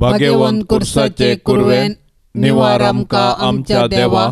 भाग्यवंत कुर्साचे कुरवेन निवार आमकां आमच्या देवा,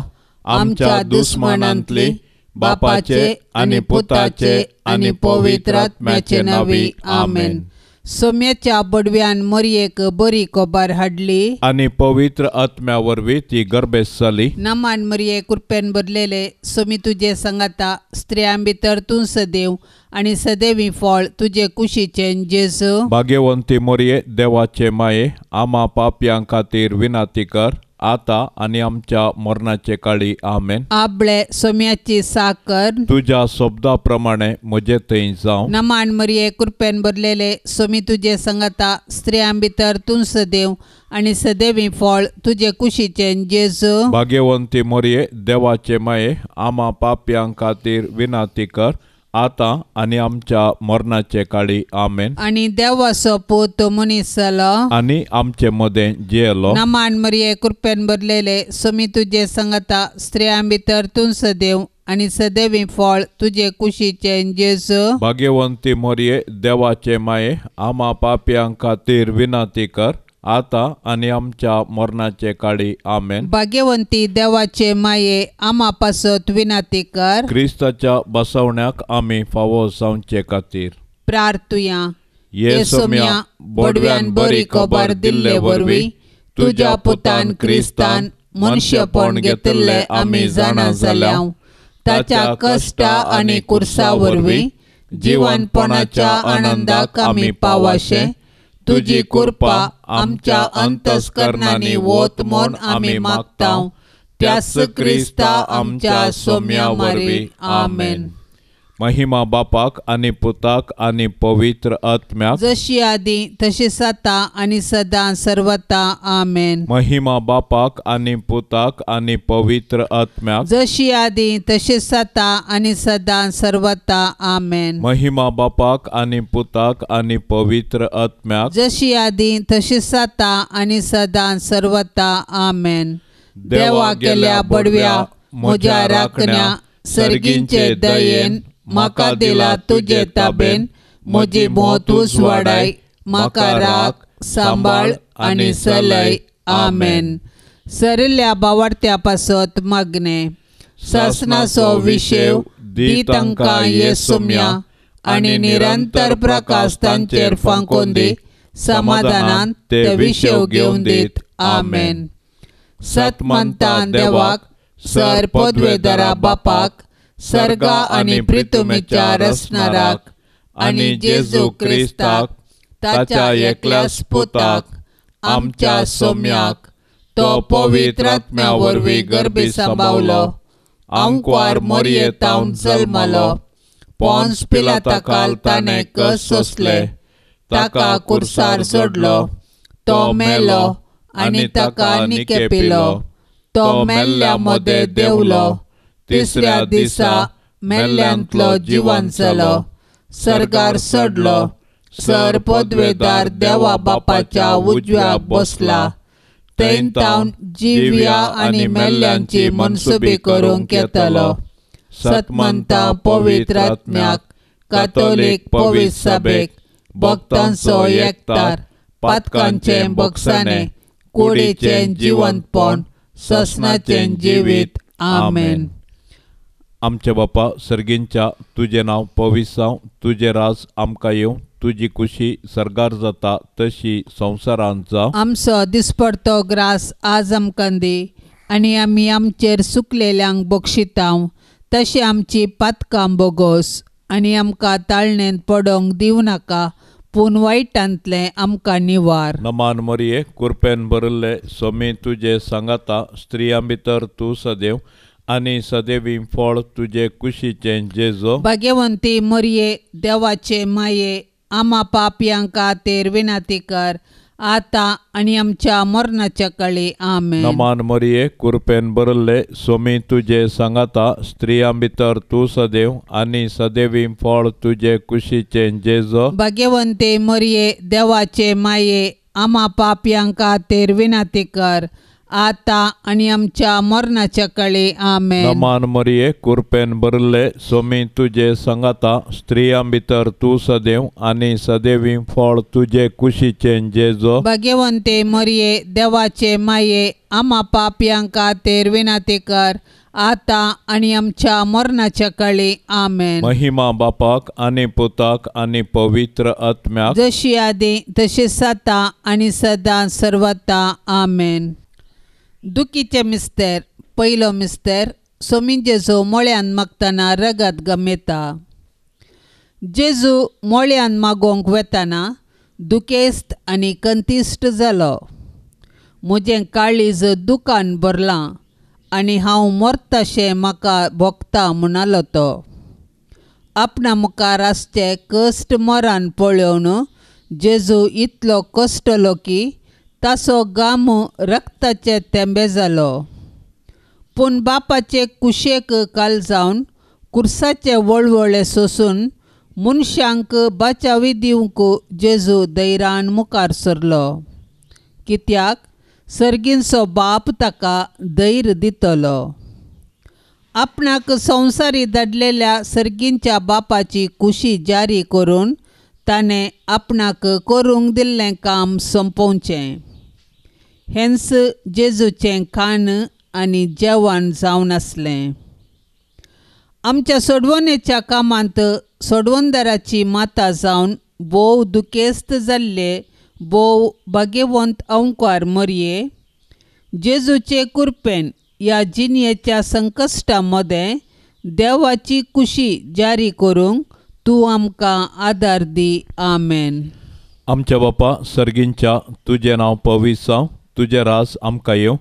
आमच्या दुस्मनांतली बापाचे आनी पुताचे आनी पवित्र आत्म्याचे नावी आमेन. सोम्याच्या बडव्यान मरयेक बरी कोबार हाडली आनी पवित्र आत्म्या वरवीं ती गर्भेस जाली. नमान मरये कृपेन भरलेले सोमी तुजे सांगाता स्त्रियां भितर तूं सदैव आनी सदैवी फळ तुजे कुशीचे जेजू. भाग्यवंती मरये देवाचे माये, आमा पापयां खातीर विनाती कर आता आनी आमच्या मरणाचे काळी आमेन. आबळे सोम्याची साकर तुझ्या शब्दा प्रमाणे म्हजे थंय जावं. नमान मरये कृपेन भरलेले सोमी तुजे सांगाता स्त्रियां भितर तूं सदैव आनी सदैवी फळ तुजे कुशीचे जेजू. भाग्यवंती मरये देवाचे माये, आमा पापयां खातीर विनाती कर आता आनी आमच्या मरणाचे काळी आमेन. आनी देवाचो पूत मनीस जालो आनी आमचे मदें जियेलो. नमान मरये कृपेन भरलेले सोमी तुजे सांगाता स्त्रियां भितर तूं सदैव आनी सदैवी फळ तुजे कुशीचे जेजू. भाग्यवंती मरये देवाचे माये, आमा पापयां खातीर विनाती कर आता आनी आमच्या मरणाचे काळी आमेन. भाग्यवंती देवाचे माये, आमा पासत विनाती कर. क्रिस्ताच्या बसवण्याक आमी फावो जावचे खातीर प्रार्थुया. ये सोम्या बडव्यान बरी खबर दिल्ले वरवीं तुज्या पुतान क्रिस्तान मनशेपण घेतिल्ले आमी जाणा जाल्याव. ताच्या कश्टा आनी कुर्सा वरवीं जिवनपणाच्या आनंदाक आमी पावाशे. तुजी कृपा आमच्या अंतस्करणांनी वोत म्हूण आमी मागताव. त्याच क्रिस्ता आमच्या सोम्या वरवीं आमेन. महिमा बापाक आनी पुताक आनी पवित्र आत्म्याक, जशी आदी तशीच आता आनी सदां सर्वता आमेन. महिमा बापाक आनी पुताक आनी पवित्र आत्म्याक, जशी आदी तशीच आता आनी सदां सर्वता आमेन. महिमा बापाक आनी पुताक आनी पवित्र आत्म्याक, जशी आदी तशीच आता आनी सदां सर्वता आमेन. देवा गेल्या बडव्या म्हज्या राखण्या सर्गींचे दयेन म्हाका दिला तुजे ताबेन. म्हजी मोतूच वाडाय, म्हाका राख सांबाळ आनी चलय. आमेन. सरिल्ल्या बावार्थ्या पासत मागणे. सासनाचो विशेव दी तांकां ये सोम्या आनी निरंतर प्रकाश तांचेर फांकून दी. समाधानान ते विशेव घेवन दीत. आमेन. सतमंता देवाक, सर पदवेदारा बापाक, सर्गा आनी पृथ्वीच्या रचणाराक आनी जेजू क्रिस्ताक, ताच्या एकल्याच पुताक, आमच्या सोम्याक, तो पवित्र आत्म्या वरवीं गर्भी सांबावलो. अंकवार मरयेतावन जल्मलो. पोंस पिलाताकाल ताणें कस सोंसले. ताका कुर्सार सोडलो. तो मेलो आनी ताका निकेपिलो. तो मेल्ल्या मदें देंवलो. तिसऱ्या दिसा मेल्ल्यांतलो जिवंत जालो. सर्गार चडलो. सर पदवेदार देवा बापाच्या उजव्याक बसला. थंय तावन जिव्या आनी मेल्ल्यांची मनसुबी करूंक येतलो. सतमंता पवित्र आत्म्याक, कातोलीक पवित्र सभेक, भक्तांचो एकठार, पातकांचें बगसाणें, कुडीचें जिवंतपण, ससनाचें जिवीत. आमेन. आमचे बापा सर्गींच्या, तुझे नाव पवित्र जावं. तुझे राज आमकां येवं. तुजी खुशी सर्गार जाता तशी संवसारांत जावं. आमचो दिसपडतो ग्रास आज आमकां दी आनी आमी आमचेर सुकलेल्यांक बक्षितांव. तशी आमची पातकां बोगोस आनी आमकां ताळणेंत पडोंक दिवं नाका, पूण वायटांतलें आमकां निवार. नमान मरये कृपेन भरिल्ले सोमी तुजे सांगाता स्त्रियां भितर तूं सदैव आनी सदैवी फळ तुजे कुशीचें जेजू. भाग्यवंती मरये देवाचे माये, आमा पापयां खातीर विनाती कर आता आनी आमच्या मरणाच्या काळी. आमेन. नमान मरये कृपेन भरिल्ले सोमी तुजे सांगाता स्त्रियां भितर तूं सदैव आनी सदैवी फळ तुजे कुशीचें जेजू. भाग्यवंती मरये देवाचे माये, आमा पापयां खातीर विनाती कर आता आणि आमच्या मरणाच्या काळी आमेन. नमान मरिये कृपेन भरले स्वामी तुझे संगाता स्त्रियां भितर तू सदैव आणि सदैवी फळ तुझे कुशीचे जेजो. भाग्यवंते मरिये देवाचे माये आम्हा पापयांक खातीर विनंती कर आता आणि आमच्या मरणाच्या काळी आमेन. महिमा बापाक आणि पुताक आणि पवित्र आत्म्याक जशी आदी तशी सता आणि सदा सर्वता आमेन. दुखीचे मिस्तेर. पयलो मिस्तेर. सोमी जेजू मोळ्यान मागतना रगत गमेता. जेजू मोळ्यान मागोंक वेताना दुखेस्त आनी कंतिश्ट जालो. म्हजें काळीज दुखान भरलां आनी हांव मरताशें म्हाका भोगता म्हणलो तो. आपणा मुखार आसचे कश्ट मरण पळोवन जेजू इतलो कश्टलो की ताचो घाम रक्ताचे तेंबे जालो. पूण बापाचे कुशेक काळजावन कुर्साचे वळवळे सोसून मनशांक बाचावी दिवंक जेजू धैर्यान मुखार सरलो. कित्याक सर्गींचो बाप ताका धैर्य दितलो. आपणाक संवसारी धाडलेल्या सर्गींच्या बापाची कुशी जारी करून ताणें आपणाक करूंक दिल्लें काम संपोवचें. हेंच जेजूचें खाण आनी जेवण जावन आसलें. आमच्या सोडवणेच्या कामांत सोडवणदाराची माता जावन भोव दुखेस्त जाल्ले भोव भाग्यवंत अंकार मरिये, जेजूचे कृपेन ह्या जिणयेच्या संकश्टा मदें देवाची कुशी जारी करूंक तूं आमकां आदार दी. आमेन. आमच्या बापा सर्गींच्या तुझे नांव पवित्र जावं, तुझे राज आमकां येवं,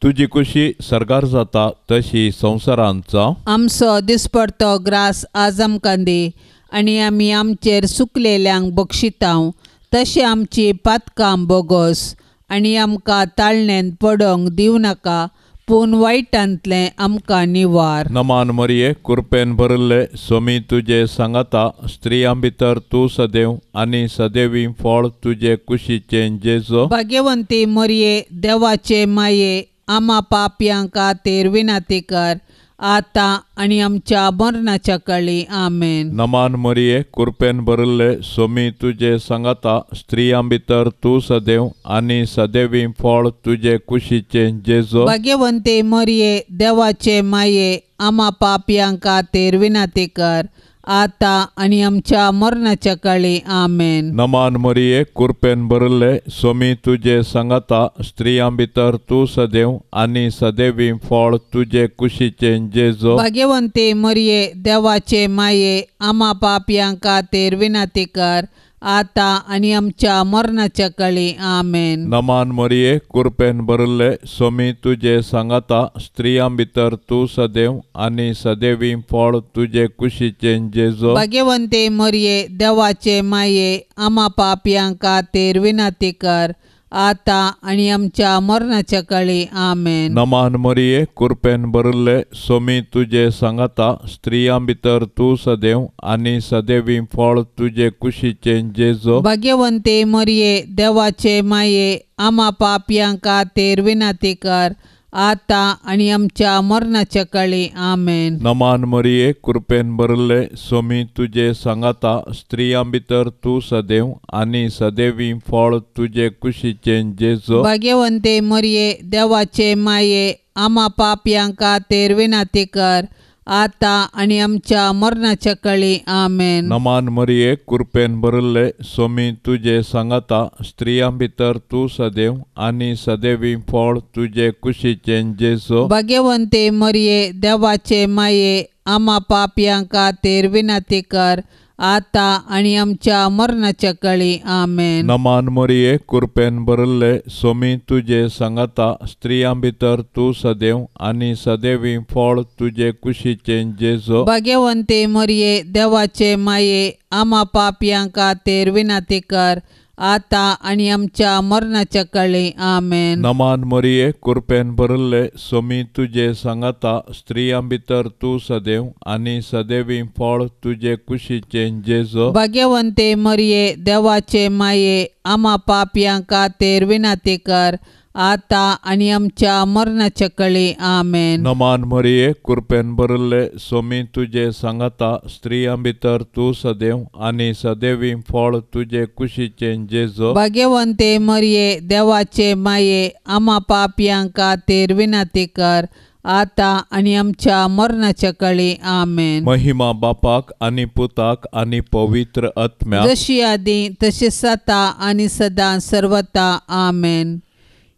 तुजी कुशी सरकार जाता तशी संवसारांत जावं. आमचो दिसपडतो ग्रास आज आमकां दी आनी आमी आमचेर चुकलेल्यांक बक्षितांव तशें आमची पातकां बोगोस आनी आमकां ताळणेन पडोंक दिवं नाका पूण वायटांतलें आमकां निवार. नमान मरिये कृपेन भरले स्वामी तुझे सांगाता स्त्रियां भितर तूं सदैव आणि सदैवी फळ तुझे कुशीचे जेजो. भाग्यवंती मरिये देवाचे माये आम्हा पापयांक खातीर विनंती कर आता आणि आमच्या मरणाच्या काळी आमेन. नमान मरिये कृपेन भरले स्वामी तुझे सांगाता स्त्रियां भितर तूं सदैव आणि सदैवी फळ तुझे कुशीचे जेजो. भाग्यवंते मरिये देवाचे माये आम्हा पापयांक खातीर विनंती कर आता आणि आमच्या मरणाच्या काळी आमेन. नमान मरिये कृपेन भरले स्वामी तुझे सांगाता स्त्रियां भितर तूं सदैव आणि सदैवी फळ तुझे कुशीचे जेजो. भाग्यवंते मरिये देवाचे माये आम्हा पापयांक खातीर विनंती कर आता आणि आमच्या मरणाच्या काळी आमेन. नमान मरिये कृपेन भरले स्वामी तुझे सांगाता स्त्रियां भितर तूं सदैव आणि सदैवी फळ तुझे कुशीचे जेजो. भाग्यवंते मरिये देवाचे माये आम्हा पापयांक खातीर विनंती कर आता आणि आमच्या मरणाच्या काळी आमेन. नमान मरिये कृपेन भरले स्वामी तुझे सांगाता स्त्रियां भितर तूं सदैव आणि सदैवी फळ तुझे कुशीचे जेजो. भाग्यवंते मरिये देवाचे माये आम्हा पापयांक खातीर विनंती कर आता आणि आमच्या मरणाच्या काळी आमेन. नमान मरिये कृपेन भरले स्वामी तुझे सांगाता स्त्रियां भितर तूं सदैव आणि सदैवी फळ तुझे कुशीचे जेजो. भाग्यवंते मरिये देवाचे माये आम्हा पापयांक खातीर विनंती कर आता आणि आमच्या मरणाच्या काळी आमेन. नमान मरिये कृपेन भरले स्वामी तुझे सांगाता स्त्रियां भितर तूं सदैव आणि सदैवी फळ तुझे कुशीचे जेजो. भाग्यवंते मरिये देवाचे माये आम्हा पापयांक खातीर विनंती कर आता आणि आमच्या मरणाच्या काळी आमेन. नमान मरिये कृपेन भरले स्वामी तुझे सांगाता स्त्रियां भितर तूं सदैव आणि सदैवी फळ तुझे कुशीचे जेजो. भाग्यवंते मरिये देवाचे माये आम्हा पापयांक खातीर विनंती कर आता आणि आमच्या मरणाच्या काळी आमेन. नमान मरिये कृपेन भरले स्वामी तुझे सांगाता स्त्रियां भितर तूं सदैव आणि सदैवी फळ तुझे कुशीचे जेजो. भाग्यवंते मरिये देवाचे माये आम्हा पापयांक खातीर विनंती कर आता आणि आमच्या मरणाच्या काळी आमेन. नमान मरिये कृपेन भरले स्वामी तुझे सांगता स्त्रियां भितर तू सदैव आणि सदैवी फळ तुझे कुशीचे जेजो. भाग्यवंते मरिये देवाचे माये आम्हा पापयांक खातीर विनंती कर आता आणि आमच्या मरणाच्या काळी आमेन. महिमा बापाक आणि पुताक आणि पवित्र आत्म्याक जशी आदी तशीच आता आणि सदां सर्वता आमेन.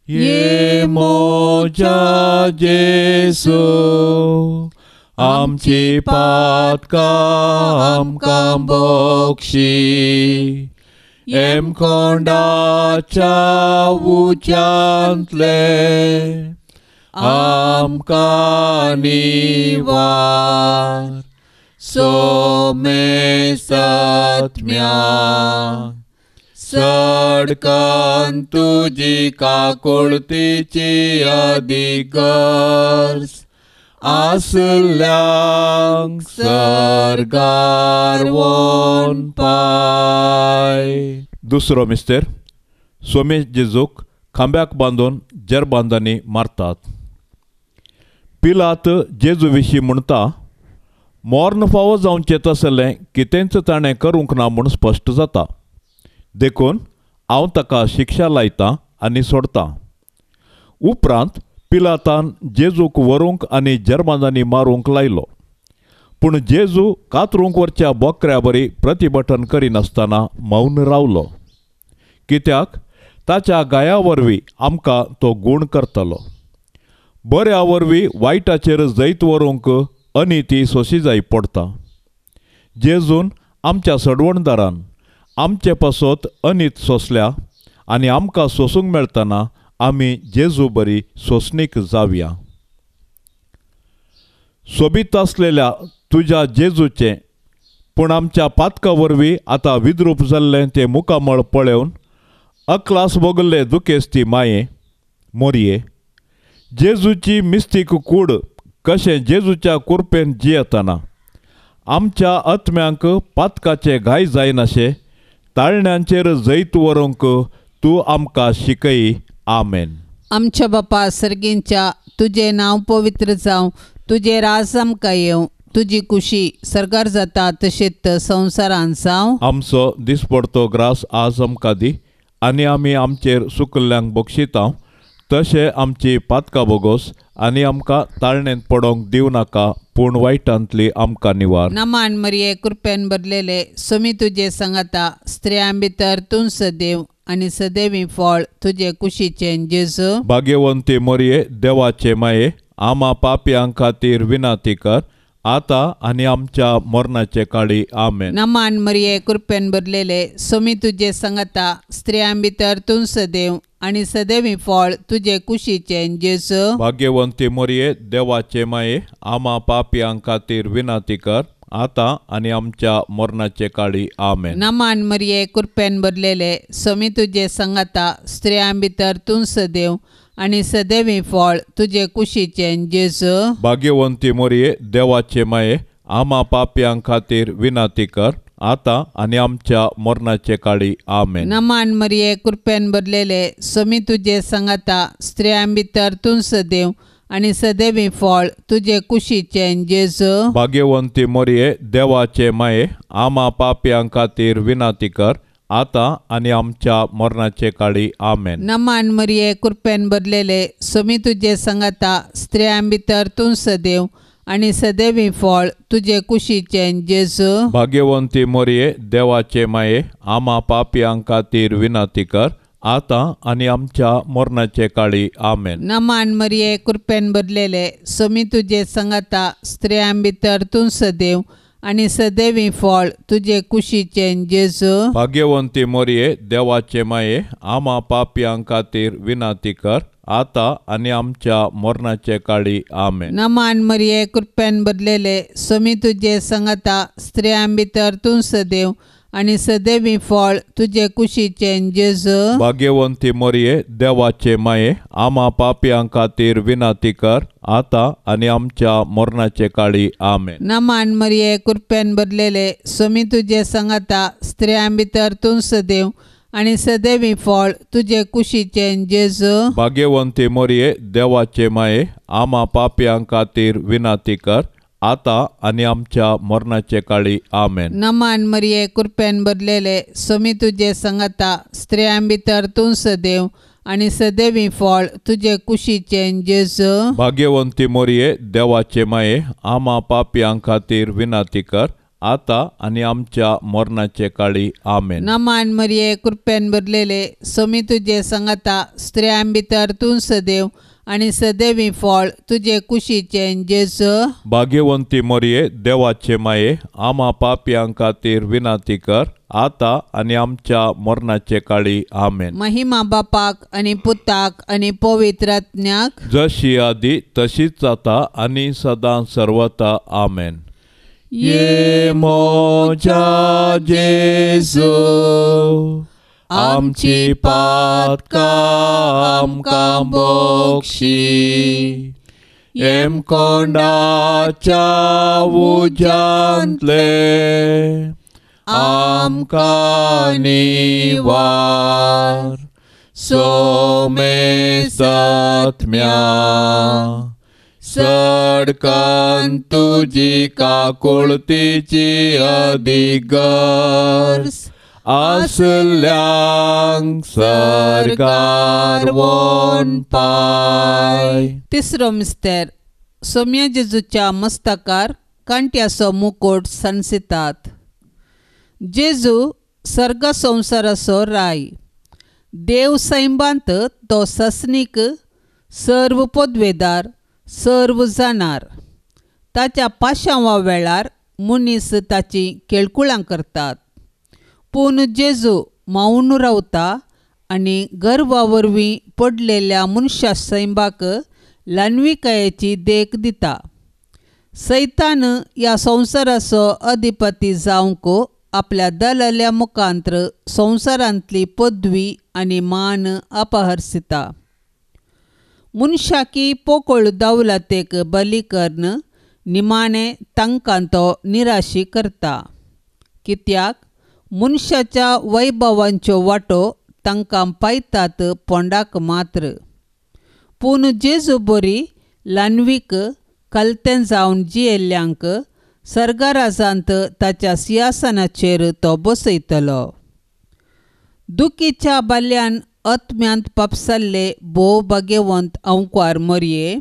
ये मोजा जेसू आमची पातका आमकां बक्षी एम कोंडाच्या उच्यांतले आमकां निवार सोमे सत्म्या सडकन तुजी काकुळतीची अधिगर्स आसल्यांक सरगार वोन पाय. दुसरो मिस्तेर स्वामी जेजूक खांब्याक बांदून जरबांदांनी मारतात. पिलात जेजू विशीं म्हणटा मोर्न फावो जावचें तसलें कितेंच ताणें करूंक ना म्हूण स्पश्ट जाता. देखून हांव ताका शिक्षा लायतां आनी सोडतां. उपरांत पिलातान जेजूक व्हरूंक आनी जरबांदांनी मारूंक लायलो. पूण जेजू कातरूंक वरच्या बोकऱ्या बरी प्रतिभटन करिनासतना मौन रावलो. कित्याक ताच्या गाया वरवीं आमकां तो गूण करतलो. बऱ्या वरवीं वायटाचेर जैत व्हरूंक अनिती सोंसी जाय पडटा. जेजून आमच्या सडवणदारान आमचे पासत अनीत सोंसल्या आनी आमकां सोसूंक मेळटना आमी जेजू बरी सोंसणीक जावया. सोबीत आसलेल्या तुज्या जेजूचें पूण आमच्या पातका वरवीं आतां विद्रूप जाल्लें तें मुखामळ पळोवन अकलास भोगल्ले दुखेस्ती माये मोरये. जेजूची मिस्तीक कूड कशें जेजूच्या कुरपेन जियेतना आमच्या आत्म्यांक पातकाचे घाय जायनाशे ताळण्यांचेर जैत व्हरूंक तूं आमकां शिकय. आमेन. आमच्या बापा सर्गींच्या तुझे नांव पवित्र जावं, तुझे राज आमकां येवं, तुजी कुशी सरकार जाता तशेंच संवसारांत जावं. आमचो दिसपडतो ग्रास आज आमकां दी आनी आमी आमचेर चुकल्ल्यांक बक्षितां तशें आमची पातकां बोगोस आनी आमकां ताळणेंत पडोंक दिवं नाका पूण वायटांतली आमकां निवार. नमान मरिये कृपेन भरलेले सोमी तुजे सांगता स्त्रियां भितर तूं सदैव आनी सदैवी फळ तुजे कुशीचें जेजू. भाग्यवंती मोरये देवाचे माये आम्हा पापयांक खातीर विनंती कर आता आनी आमच्या मरणाचे काळी. आमेन. नमान मरिये कृपेन भरलेले सोमी तुजे सांगता स्त्रियां भितर तूं सदैव आनी सदैवी फळ तुजे कुशीचें जेजू. भाग्यवंती मोरये देवाचे माये आम्हा पापयांक खातीर विनंती कर आता आनी आमच्या मरणाचे काळी. आमेन. नमान मरिये कृपेन भरलेले सोमी तुजे सांगता स्त्रियां भितर तूं सदैव आनी सदैवी फळ तुजे कुशीचें जेजू. भाग्यवंती मोरये देवाचे माये आम्हा पापयांक खातीर विनंती कर आता आनी आमच्या मरणाचे काळी. आमेन. नमान मरिये कृपेन भरलेले सोमी तुजे सांगता स्त्रियां भितर तूं सदैव आनी सदैवी फळ तुजे कुशीचें जेजू. भाग्यवंती मोरये देवाचे माये आम्हा पापयांक खातीर विनंती कर आता आनी आमच्या मरणाचे काळी. आमेन. नमान मरिये कृपेन भरलेले सोमी तुजे सांगता स्त्रियां भितर तूं सदैव आनी सदैवी फळ तुजे कुशीचें जेजू. भाग्यवंती मोरये देवाचे माये आम्हा पापयांक खातीर विनंती कर आता आनी आमच्या मरणाचे काळी. आमेन. नमान मरिये कृपेन भरलेले सोमी तुजे सांगता स्त्रियां भितर तूं सदैव आनी सदैवी फळ तुजे कुशीचें जेजू. भाग्यवंती मोरये देवाचे माये आम्हा पापयांक खातीर विनंती कर आता आनी आमच्या मरणाचे काळी. आमेन. नमान मरिये कृपेन भरलेले सोमी तुजे सांगता स्त्रियां भितर तूं सदैव आनी सदैवी फळ तुजे कुशीचें जेजू. भाग्यवंती मोरये देवाचे माये आम्हा पापयांक खातीर विनंती कर आता आनी आमच्या मरणाचे काळी. आमेन. नमान मरिये कृपेन भरलेले सोमी तुजे सांगता स्त्रियां भितर तूं सदैव आनी सदैवी फळ तुजे कुशीचें जेजू. भाग्यवंती मोरये देवाचे माये आम्हा पापयां खातीर विनाती कर आता आनी आमच्या मरणाचे काळी आमेन. नमान मरिये कृपेन भरलेले सोमी तुजे संगता स्त्रियां भितर तूं सदैव आनी सदैवी फळ तुजे कुशीचें जेजू. भाग्यवंती मोरये देवाचे माये आम्हा पापयां खातीर विनाती कर आता आनी आमच्या मरणाचे काळी आमेन. नमान मरिये कृपेन भरलेले सोमी तुजे संगता स्त्रियां भितर तूं सदैव आनी सदैवी फळ तुजे कुशीचें जेजू. भाग्यवंती मोरये देवाचे माये आम्हा पापयां खातीर विनाती कर आता आनी आमच्या मरणाचे काळी आमेन. महिमा बापाक आनी पुताक आनी पवित्र आत्म्याक जशी आदी तशीच जाता आनी सदां सर्वता आमेन. ये मोजा जेजू आमची पातकां आमकां बक्षी एम कोंडाच्या उज्यांतले आमकां निवार सोमे सत्म्या सडकन तुजी काकुळतीची अधिगर्स आसल्यांक सरकार वोन पाय. तिसरो मिस्तेर सोम्या जेजूच्या मस्तकार कांट्याचो मुकुट सणसितात. जेजू सर्ग संवसाराचो राय देव सैबांत तो ससनीक सर्व पदवेदार सर्व जाणार. ताच्या पाशांवा वेळार मनीस ताची केळकुळां करतात. पूण जेजू मावून रावता आनी गर्वा वरवीं पडलेल्या मनशा सैबाक ल्हानविकायेची देख दिता. सैतान ह्या संवसाराचो अधिपती जावंक आपल्या दलाल्या मुखांत्र संवसारांतली पदवी आनी मान अपहर्सिता. मनशाकी पोकळ दौलतेक बली करून निमाणें तांकां तो निराशी करता. कित्याक मनशाच्या वैभवांच्यो वाटो तांकां पायतात पोंडाक मात्र. पूण जेजू बरी ल्हानवीक कलतें जावन जियेल्ल्यांक सर्गराजांत ताच्या सिंहासनाचेर तो बसयतलो. दुखीच्या बाल्यान आत्म्यांत पापसाल्ले भोव भाग्यवंत अंकार मरये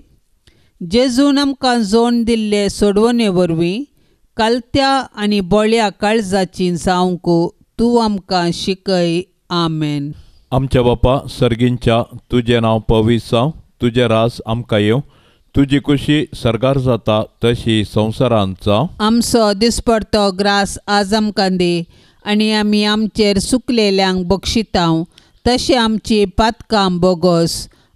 जेजून आमकां जोड दिल्ले सोडवणे वरवीं कालत्या आनी बोळ्या काळजाची जावंक तूं आमकां शिकय. आमेन. आमच्या बापा सर्गींच्या तुजें नांव पवित्र जावं तुजें राज आमकां येवं तुजी कुशी सरकार जाता तशी संवसारांत जावं. आमचो दिसपडतो ग्रास आज आमकां दी आनी आमी आमचेर सुकलेल्यांक बक्षितांव तशें आमची पातकां बोगोस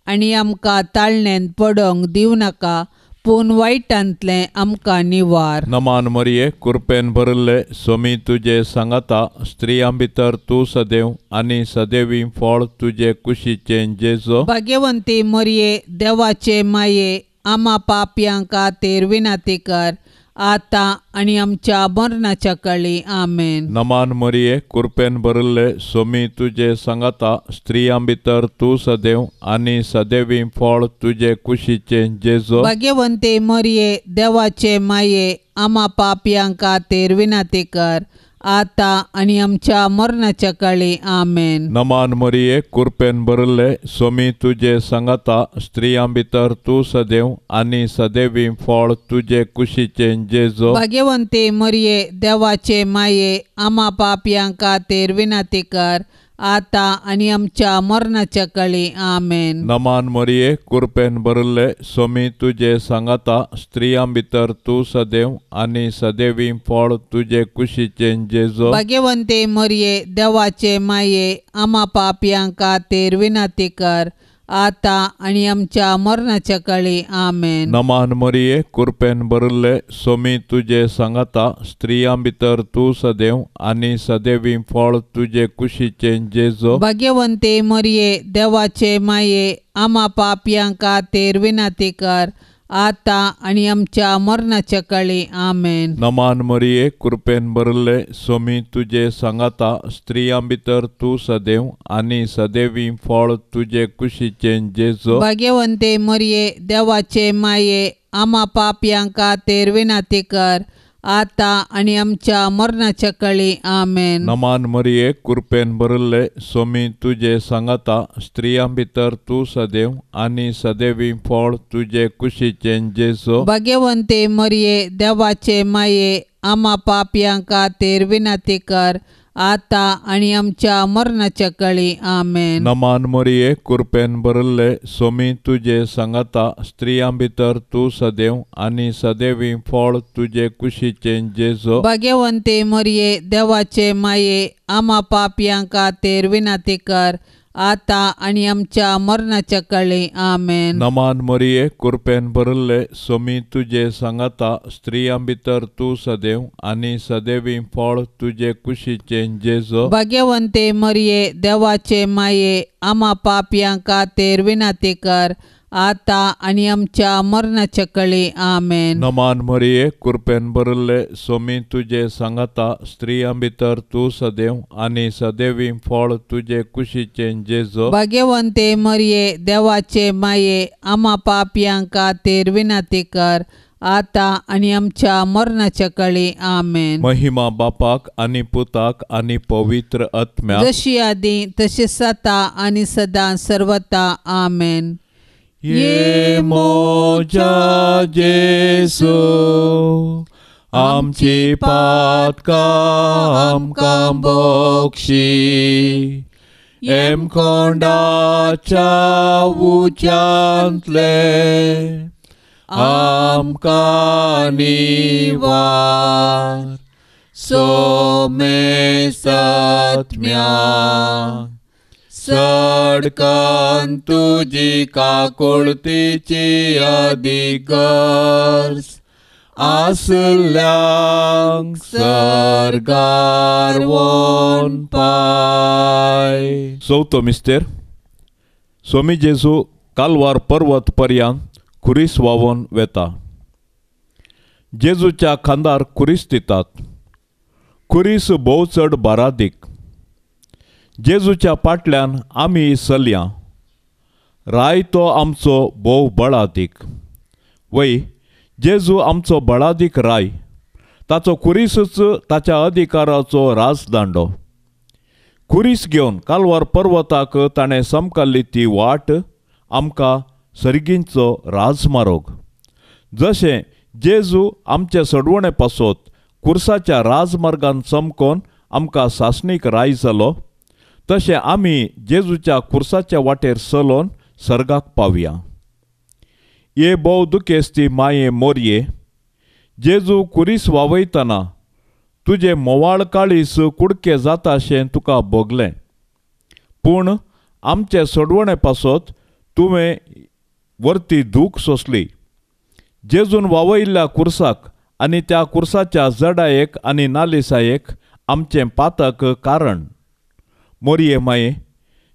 आनी आमकां ताळणेंत पडोंक दिवं नाका पूण वायटांतलें आमकां निवार. नमान मरिये कृपेन भरले सोमी तुजे सांगाता स्त्रियां भितर तूं सदैव आनी सदैवी फळ तुजे कुशीचें जेजू. भाग्यवंती मरिये देवाचे माये आम्हा पापयां खातीर विनाती कर आतां आनी आमच्या मरणाच्या काळी. आमेन. नमान मरिये कृपेन भरले सोमी तुजे सांगाता स्त्रियां भितर तूं सदैव आनी सदैवी फळ तुजे कुशीचें जेजू. भाग्यवंती मरिये देवाचे माये आम्हा पापयां खातीर विनाती कर आतां आनी आमच्या मरणाच्या काळी. आमेन. नमान मरिये कृपेन भरले सोमी तुजे सांगाता स्त्रियां भितर तूं सदैव आनी सदैवी फळ तुजे कुशीचें जेजू. भाग्यवंती मरिये देवाचे माये आम्हा पापयां खातीर विनाती कर आतां आनी आमच्या मरणाच्या काळी. आमेन. नमान मरिये कृपेन भरले सोमी तुजे सांगाता स्त्रियां भितर तूं सदैव आनी सदैवी फळ तुजे कुशीचें जेजू. भाग्यवंती मरिये देवाचे माये आम्हा पापयां खातीर विनाती कर आतां आनी आमच्या मरणाच्या काळी. आमेन. नमान मरिये कृपेन भरले सोमी तुजे सांगाता स्त्रियां भितर तूं सदैव आनी सदैवी फळ तुजे कुशीचें जेजू. भाग्यवंती मरिये देवाचे माये आम्हा पापयां खातीर विनाती कर आता आणि आमच्या मरणाच्या काळी आमेन. नमान मरिये कृपेन भरले स्वामी तुझे सांगाता स्त्रियां भितर तू सदैव आणि सदैवी फळ तुझे कुशीचे जेजो. भाग्यवंते मरिये देवाचे माये आम्हा पापयांका तेर विनाती कर आता आणि आमच्या मरणाच्या काळी आमेन. नमान मरिये कृपेन भरले स्वामी तुझे सांगाता स्त्रियां भितर तू सदैव आणि सदैवी फळ तुझे कुशीचे जेजो. भाग्यवंते मरिये देवाचे माये आम्हा पापयांका तेर विनाती कर आता आणि आमच्या मरणाच्या काळी आमेन. नमान मरिये कृपेन भरले स्वामी तुझे सांगाता स्त्रियां भितर तू सदैव आणि सदैवी फळ तुझे कुशीचे जेजो. भाग्यवंते मरिये देवाचे माये आम्हा पापयांका तेर विनाती कर आता आणि आमच्या मरणाच्या काळी आमेन. नमान मरिये कृपेन भरले स्वामी तुझे सांगाता स्त्रियां भितर तू सदैव आणि सदैवी फळ तुझे कुशीचे जेजो. भाग्यवंते मरिये देवाचे माये आम्हा पापयांका तेर विनाती कर आता आणि आमच्या मरणाच्या काळी आमेन. नमान मरिये कृपेन भरले स्वामी तुझे सांगाता स्त्रियां भितर तू सदैव आणि सदैवी फळ तुझे कुशीचे जेजो. भाग्यवंते मरिये देवाचे माये आम्हा पापयांका तेर विनाती कर आता आणि आमच्या मरणाच्या काळी आमेन. महिमा बापाक आणि पुताक आणि पवित्र आत्म्याक जशी आधी तशी सता आणि सदा सर्वता आमेन. ये मोजा जेसू आमची पातका आमकां बक्षी एम कोंडाच्या उच्यांतले आमकां निवार सोमे सत्म्या सडकन तुजी काकुळतीची अधिकर्स आसल्यांक सरगार वोन पाय. चवथो मिस्तेर स्वामी जेजू कालवार पर्वत पर्यंत खुरीस वावोन वेता. जेजूच्या खांदार खुरीस दितात. खुरीस भोव चड बारादीक. जेजूच्या फाटल्यान आमी चलया. राय तो आमचो भोव बळादीक. वय जेजू आमचो बळादीक राय. ताचो खुरीसच ताच्या अधिकाराचो राजदांडो. खुरीस घेवन कालवार पर्वताक ताणें समकाल्ली ती वाट आमकां सर्गींचो राजमार्ग. जशें जेजू आमचे सडवणे पासोत खुर्साच्या राजमार्गान चमकोन आमकां सासणीक राय जालो, तशें आमी जेजूच्या खुर्साच्या वाटेर चलोन सर्गाक पावया. ये भोव दुखेस्ती माये मोरये, जेजू खुरीस वावयतना तुजे मोवाळ काळीस कुडके जाता अशें तुका भोगलें. पूण आमचे सडवणे पासोत तुवें वर्ती दूख सोंसली. जेजून वावयल्ल्या खुर्साक आनी त्या खुर्साच्या जडायेक आनी नालिसायेक आमचें पातक कारण. मोरये माये,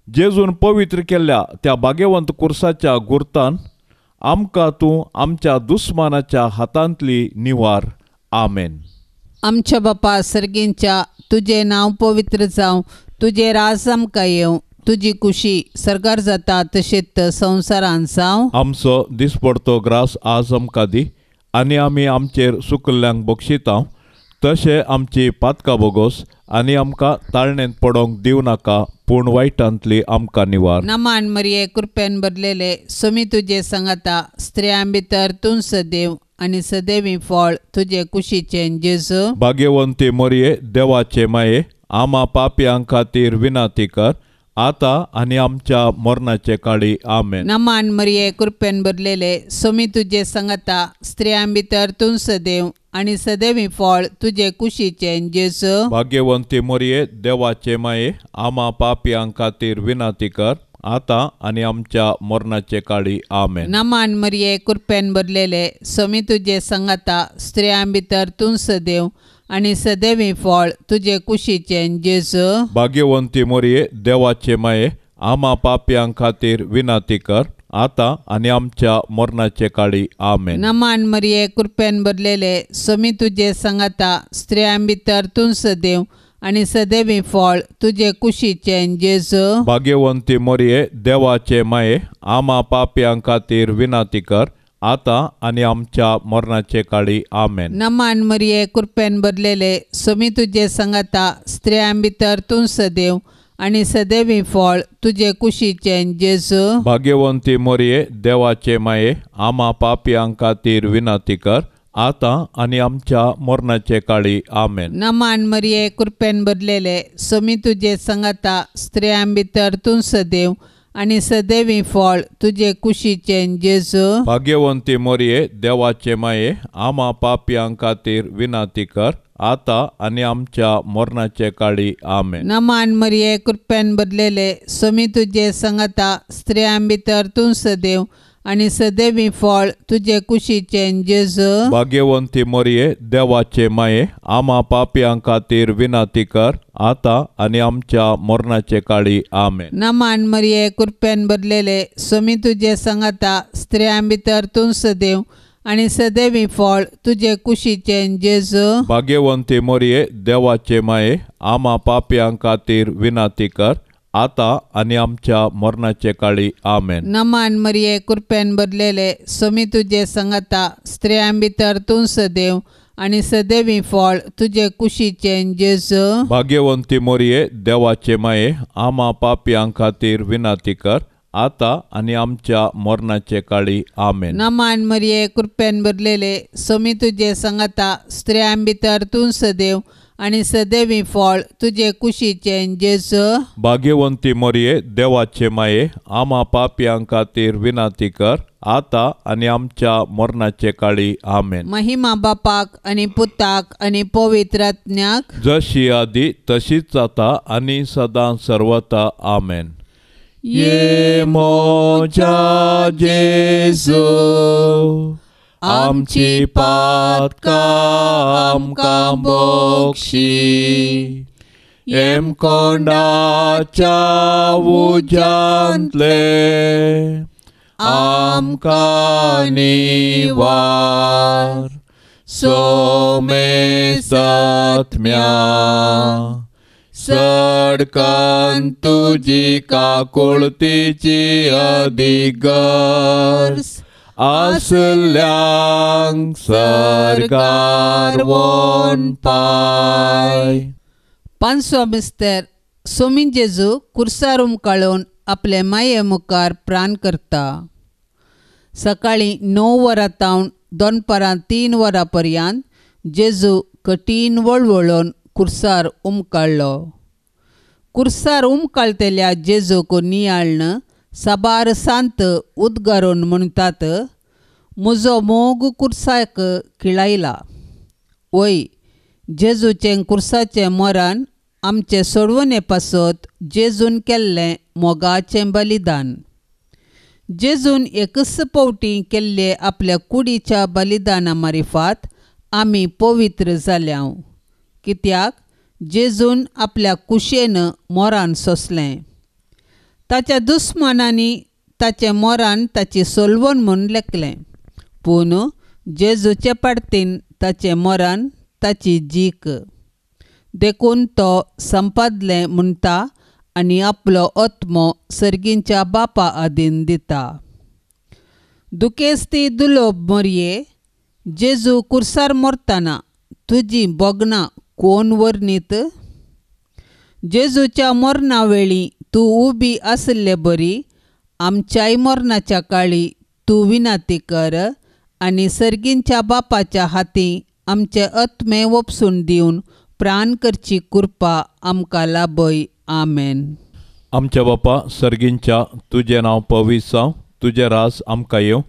जेजून पवित्र केल्ल्या त्या भाग्यवंत खुर्साच्या गुर्तान आमकां तूं आमच्या दुस्मानाच्या हातांतली निवार. आमेन. आमच्या बापा सर्गींच्या तुझे नांव पवित्र जावं, तुझे राज आमकां येवं, तुजी कुशी सरकार जाता तशेंच संवसारांत जावं. आमचो दिसपडतो ग्रास आज आमकां दी आनी आमी आमचेर सुकल्ल्यांक बक्षिता तशें आमची पातकां बोगोस आनी आमकां ताळणेंत पडोंक दिवं नाका, पूण वायटांतली आमकां निवार. नमान मरिये कृपेन भरलेले स्वामी तुजे सांगाता स्त्रियां भितर तूं सदैव आनी सदैवी फळ तुजे कुशीचे जेजू. भाग्यवंती मोरये देवाचे माये, आमा पापयां खातीर विनाती कर आता आनी आमच्या मरणाचे काळी. आमेन. नमान मरिये कृपेन भरलेले स्वामी तुजे सांगाता स्त्रियां भितर तूं सदैव आनी सदैवी फळ तुजे कुशीचे जेजू. भाग्यवंती मोरये देवाचे माये, आमा पापयां खातीर विनाती कर आता आनी आमच्या मरणाचे काळी. आमेन. नमान मरिये कृपेन भरलेले स्वामी तुजे सांगाता स्त्रियां भितर तूं सदैव आनी सदैवी फळ तुजे कुशीचे जेजू. भाग्यवंती मोरये देवाचे माये, आमा पापयां खातीर विनाती कर आता आणि आमच्या मरणाचे काळी आमेन. नमान मरिये कृपेन भरलेले स्वामी तुझे सांगाता स्त्रियां भितर तूं सदैव आणि सदैवी फळ तुझे कुशीचे जेजू. भाग्यवंती मोरये देवाचे माये आम्हा पाप्यां खातीर विनाती कर आता आणि आमच्या मरणाचे काळी आमेन. नमान मरिये कृपेन भरलेले स्वामी तुझे सांगाता स्त्रियां भितर तूं सदैव आणि सदैवी फळ तुझे कुशीचे जेजू. भाग्यवंती मोरये देवाचे माये आम्हा पाप्यां खातीर विनाती कर आता आणि आमच्या मरणाचे काळी आमेन. नमान मरिये कृपेन भरलेले स्वामी तुझे सांगाता स्त्रियां भितर तूं सदैव आणि सदैवी फळ तुझे कुशीचे जेजू. भाग्यवंती मोरये देवाचे माये आम्हा पाप्यां खातीर विनाती कर आता आणि आमच्या मरणाचे काळी आमेन. नमान मरिये कृपेन भरलेले स्वामी तुझे सांगाता स्त्रियां भितर तूं सदैव आणि सदैवी फळ तुझे कुशीचे जेजू. भाग्यवंती मोरये देवाचे माये आम्हा पाप्यां खातीर विनाती कर आता आणि आमच्या मरणाचे काळी आमेन. नमान मरिये कृपेन भरलेले स्वामी तुझे सांगाता स्त्रियां भितर तूं सदैव आणि सदैवी फळ तुझे कुशीचे जेजू. भाग्यवंती मोरये देवाचे माये आम्हा पाप्यां खातीर विनाती कर आता आणि आमच्या मरणाचे काळी आमेन. नमान मरिये कृपेन भरलेले स्वामी तुझे सांगाता स्त्रियां भितर तूं सदैव आणि सदैवी फळ तुझे कुशीचे जेजू. भाग्यवंती मोरये देवाचे माये आम्हा पाप्यां खातीर विनाती कर आता आणि आमच्या मरणाचे काळी आमेन. नमान मरिये कृपेन भरलेले स्वामी तुझे सांगाता स्त्रियां भितर तूं सदैव आणि सदैवी फळ तुझे कुशीचे जेजू. भाग्यवंती मोरये देवाचे माये आम्हा पाप्यां खातीर विनाती कर आता आणि आमच्या मरणाचे काळी आमेन. महिमा बापाक आणि पुताक आणि पवित्र आत्म्याक जशी आदी तशीच आता आणि सदां सर्वता आमेन. ये मोच्या जेजू आमची पातकां आमकां बक्षी एम कोंडाच्या उज्यांतले आमकां निवार सोमे सत्म्या सडकन तुजी काकुळतीची अधिगर आसल्यांक सरकार वोन पाय. पांचवो मिस्तेर स्वामी जेजू कुर्सार उमकाळून आपले माये मुखार प्राण करता. सकाळी 9 वरां तावन दनपारां 3 वरां पर्यंत जेजू कठीण वळवळोन कुर्सार उमकाळ्ळो. कुर्सार उमकाळतेल्या जेजूक नियाळन साबार सांत उद्गारून म्हणटात, म्हजो मोग कुर्साक खिळायला. वय जेजूचें कुर्साचें मरण आमचे सोडवणे पासत जेजून केल्लें मोगाचें बलिदान. जेजून एकच पावटी केल्ले आपल्या कुडीच्या बलिदाना मारिफात आमी पवित्र जाल्या. कित्याक जेजून आपल्या कुशेन मोरान सोंसलें. ताच्या दुस्मानांनी ताचें मोरान ताची सोलवण म्हूण लेखलें, पूण जेजूचे पाडतीन ताचें मोरान ताची जीक. देखून तो संपादलें म्हणटा आनी आपलो आत्मो सर्गींच्या बापा आदीन दिता. दुखेस्ती दुलोब मोरये, जेजू कुर्सार मरतना तुजी बोगणां कोण वर्णीत? जेजूच्या मरणा वेळी तूं उबी आसले बरी आमच्याय मरणाच्या काळी तूं विनाती कर आनी सर्गींच्या बापाच्या हाती आमचे आत्मे वपसून दिवन प्राण करची कृपा आमकां लाभय. आमेन. आमच्या बापा सर्गींच्या तुझें नांव पवित्र जावं, तुजें रास आमकां येवं,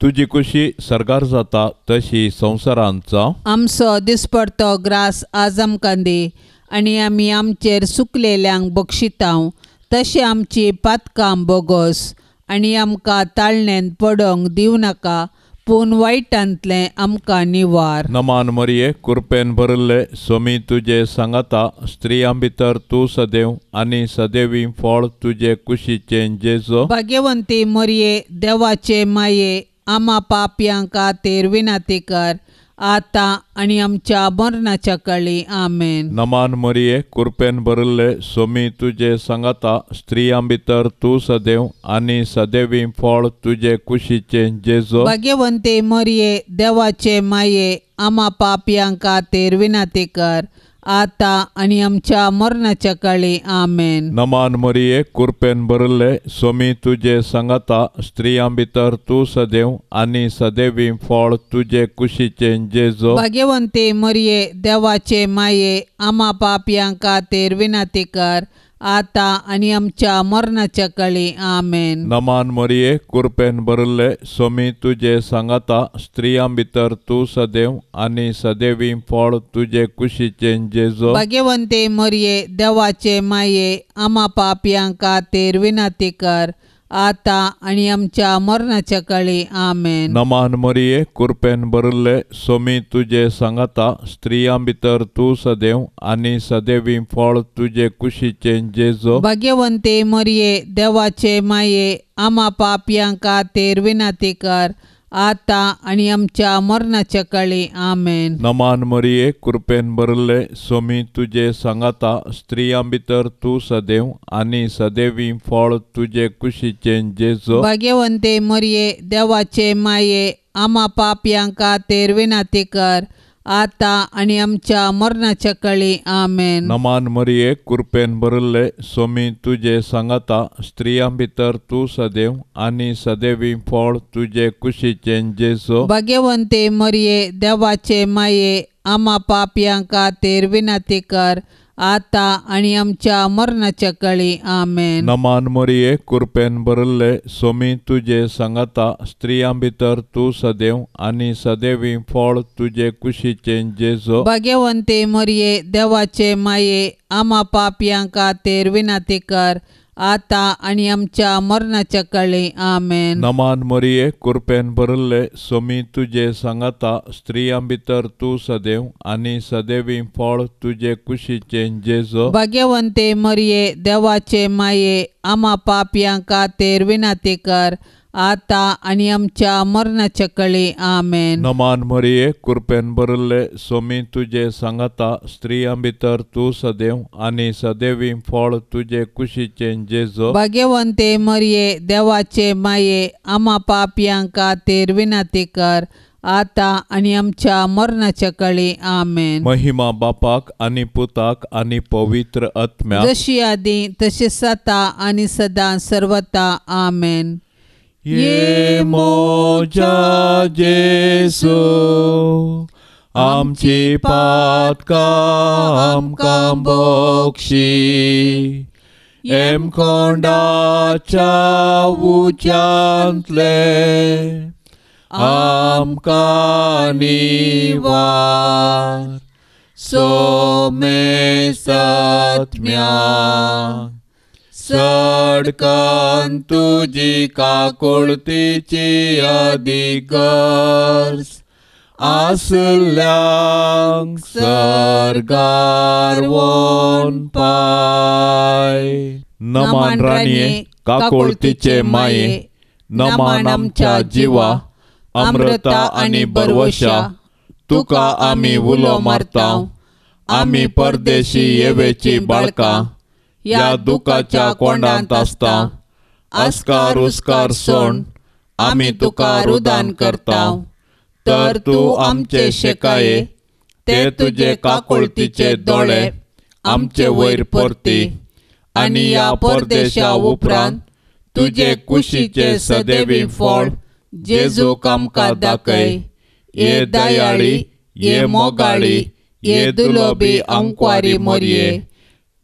तुजी खुशी सरगार जाता तशी संवसारांत जावं. आमचो दिसपडतो ग्रास आज आमकां दी आनी आमी आमचेर सुकलेल्यांक बक्षितांव तशें आमची पातकां बोगोस आनी आमकां ताळणेंत पडोंक दिवं नाका, पूण वायटांतलें आमकां निवार. नमान मरिये कृपेन भरिल्ले स्वामी तुजे सांगाता स्त्रियां भितर तूं सदैव आनी सदैवी फळ तुजे कुशीचें जेजो. भाग्यवंती मरिये देवाचे माये आम्हा पापयांक खातीर विनाती कर आतां आनी आमच्या मरणाच्या काळी आमेन. नमान मरिये कृपेन भरिल्ले स्वामी तुजे सांगाता स्त्रियां भितर तूं सदैव आनी सदैवी फळ तुजे कुशीचें जेजो. भाग्यवंती मरिये देवाचे माये आम्हा पापयांक खातीर विनाती कर आतां आनी आमच्या मरणाच्या काळी आमेन. नमान मरिये कृपेन भरिल्ले स्वामी तुजे सांगाता स्त्रियां भितर तूं सदैव आनी सदैवी फळ तुजे कुशीचें जेजो. भाग्यवंती मरिये देवाचे माये आम्हा पापयांक खातीर विनाती कर आतां आनी आमच्या मरणाच्या काळी आमेन. नमान मरिये कृपेन भरिल्ले स्वामी तुजे सांगाता स्त्रियां भितर तूं सदैव आनी सदैवी फळ तुजे कुशीचें जेजो. भाग्यवंती मरिये देवाचे माये आम्हा पापयांक खातीर विनाती कर आतां आनी आमच्या मरणाच्या काळी आमेन. नमान मरिये कृपेन भरिल्ले स्वामी तुजे सांगाता स्त्रियां भितर तूं सदैव आनी सदैवी फळ तुजे कुशीचें जेजो. भाग्यवंती मरिये देवाचे माये आम्हा पापयांक खातीर विनाती कर आतां आनी आमच्या मरणाच्या काळी आमेन. नमान मरिये कृपेन भरिल्ले स्वामी तुजे सांगाता स्त्रियां भितर तूं सदैव आनी सदैवी फळ तुजे कुशीचें जेजो. भाग्यवंती मरिये देवाचे माये आम्हा पापयांक खातीर विनाती कर आतां आनी आमच्या मरणाच्या काळी आमेन. नमान मरिये कृपेन भरिल्ले स्वामी तुजे सांगाता स्त्रियां भितर तूं सदैव आनी सदैवी फळ तुजे कुशीचें जेजो. भाग्यवंती मरिये देवाचे माये आम्हा पापयांक खातीर विनाती कर आतां आनी आमच्या मरणाच्या काळी आमेन. नमान मरिये कृपेन भरिल्ले स्वामी तुजे सांगाता स्त्रियां भितर तूं सदैव आनी सदैवी फळ तुजे कुशीचें जेजो. भाग्यवंती मरिये देवाचे माये आम्हा पापयांक खातीर विनाती कर आतां आनी आमच्या मरणाच्या काळी आमेन. नमान मरिये कृपेन भरिल्ले स्वामी तुजे सांगाता स्त्रियां भितर तूं सदैव आनी सदैवी फळ तुजे कुशीचें जेजो. भाग्यवंती मरिये देवाचे माये आम्हा पापयांक खातीर विनाती कर आतां आनी आमच्या मरणाच्या काळी आमेन. नमान मरिये कृपेन भरिल्ले स्वामी तुजे सांगाता स्त्रियां भितर तूं सदैव आनी सदैवी फळ तुजे कुशीचें जेजो. भाग्यवंती मरिये देवाचे माये आम्हा पापयांक खातीर विनाती कर आतां आनी आमच्या मरणाच्या काळी आमेन. महिमा बापाक आनी पुताक आनी पवित्र आत्म्याक जशी आदी तशी सता आनी सदां सर्वता आमेन. ये मोजा जेसू आमची पातकां आमकां बक्षी एम कोंडाच्या उच्यांतले आमकां निवार सोमे सत्म्याक सडकन तुजी काकुळतीची अधिगर्स आसल्यांक सरगार वोन पाय. नमान राणये काकुळतीचे माये नमान आमच्या जिवा अमृता आनी बरवशा तुका आमी उलो मारतांव. आमी परदेशी येवेची बाळकां या दुखाच्या कोंडांत आसतांव. आस्कार उस्कार सोड आमी तुका रुदान करतांव. तर तूं आमचे शेकाये ते तुजे काकुळतीचे दोळे आमचे वयर परती आनी या परदेशा उपरांत तुजे कुशीचे सदैवी फळ जेजूक आमकां दाखय. ये दयाळी ये मोगाळी ये दुलोबी अंकवारी मोरये.